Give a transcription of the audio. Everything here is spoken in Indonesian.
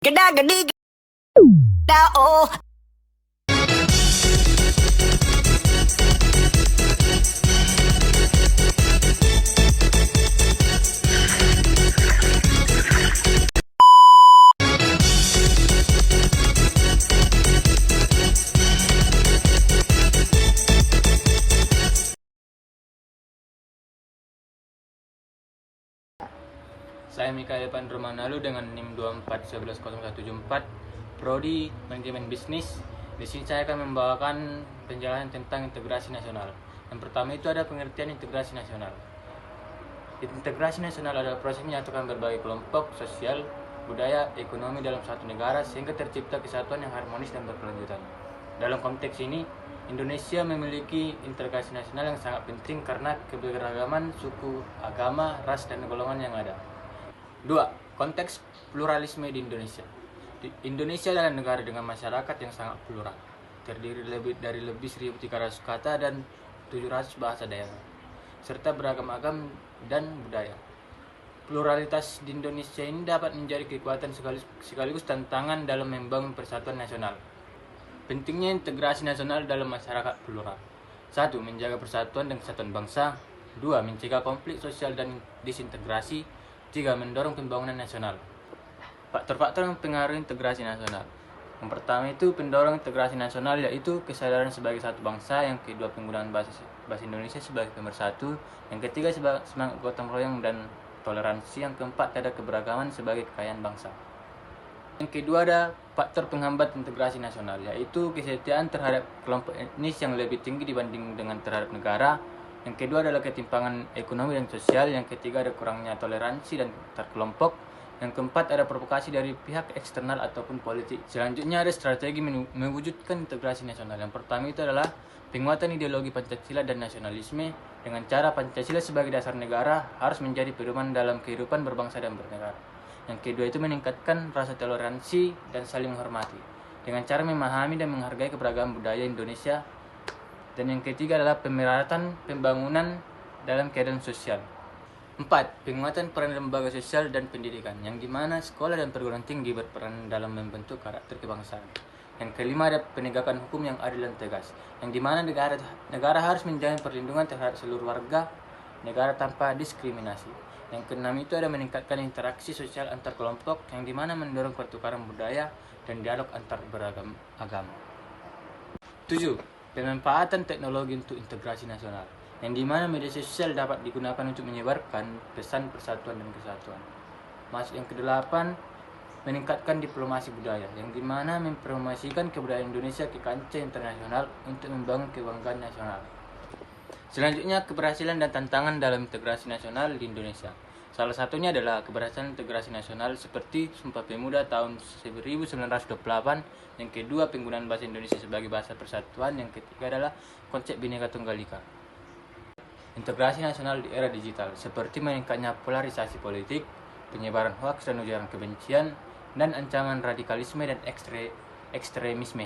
Geda gedi geda oh. Saya Mikael Evan Romanalu dengan NIM 2411074 Prodi Manajemen Bisnis. Di sini saya akan membawakan penjelasan tentang integrasi nasional. Yang pertama itu ada pengertian integrasi nasional. Integrasi nasional adalah proses menyatukan berbagai kelompok sosial, budaya, ekonomi dalam satu negara sehingga tercipta kesatuan yang harmonis dan berkelanjutan. Dalam konteks ini, Indonesia memiliki integrasi nasional yang sangat penting karena keberagaman suku, agama, ras, dan golongan yang ada. 2. Konteks pluralisme di Indonesia. Indonesia adalah negara dengan masyarakat yang sangat plural, terdiri dari lebih 1.300 kata dan 700 bahasa daerah, serta beragam agama dan budaya. Pluralitas di Indonesia ini dapat menjadi kekuatan sekaligus tantangan dalam membangun persatuan nasional. Pentingnya integrasi nasional dalam masyarakat plural. 1. Menjaga persatuan dan kesatuan bangsa. 2. Mencegah konflik sosial dan disintegrasi. 3. Mendorong pembangunan nasional. Faktor-faktor yang mempengaruhi integrasi nasional. Yang pertama itu pendorong integrasi nasional, yaitu kesadaran sebagai satu bangsa. Yang kedua, penggunaan bahasa Indonesia sebagai pemersatu. Yang ketiga, semangat gotong royong dan toleransi. Yang keempat, ada keberagaman sebagai kekayaan bangsa. Yang kedua, ada faktor penghambat integrasi nasional, yaitu kesetiaan terhadap kelompok etnis yang lebih tinggi dibanding dengan terhadap negara. Yang kedua adalah ketimpangan ekonomi dan sosial. Yang ketiga ada kurangnya toleransi dan antar kelompok. Yang keempat ada provokasi dari pihak eksternal ataupun politik. Selanjutnya ada strategi mewujudkan integrasi nasional. Yang pertama itu adalah penguatan ideologi Pancasila dan nasionalisme dengan cara Pancasila sebagai dasar negara harus menjadi pedoman dalam kehidupan berbangsa dan bernegara. Yang kedua itu meningkatkan rasa toleransi dan saling menghormati dengan cara memahami dan menghargai keberagaman budaya Indonesia. Dan yang ketiga adalah pemerhatan pembangunan dalam keadaan sosial. 4. Penguatan peran lembaga sosial dan pendidikan, yang dimana sekolah dan perguruan tinggi berperan dalam membentuk karakter kebangsaan. Yang kelima ada penegakan hukum yang adil dan tegas, yang dimana negara harus menjamin perlindungan terhadap seluruh warga negara tanpa diskriminasi. Yang keenam itu ada meningkatkan interaksi sosial antar kelompok, yang dimana mendorong pertukaran budaya dan dialog antar beragam agama. 7. Pemanfaatan teknologi untuk integrasi nasional, yang dimana media sosial dapat digunakan untuk menyebarkan pesan persatuan dan kesatuan. Yang kedelapan, meningkatkan diplomasi budaya, yang dimana mempromosikan kebudayaan Indonesia ke kancah internasional untuk membangun kebanggaan nasional. Selanjutnya, keberhasilan dan tantangan dalam integrasi nasional di Indonesia. Salah satunya adalah keberhasilan integrasi nasional seperti Sumpah Pemuda tahun 1928. Yang kedua, penggunaan bahasa Indonesia sebagai bahasa persatuan. Yang ketiga adalah konsep Bhinneka Tunggal Ika. Integrasi nasional di era digital seperti meningkatnya polarisasi politik, penyebaran hoaks dan ujaran kebencian, dan ancaman radikalisme dan ekstremisme.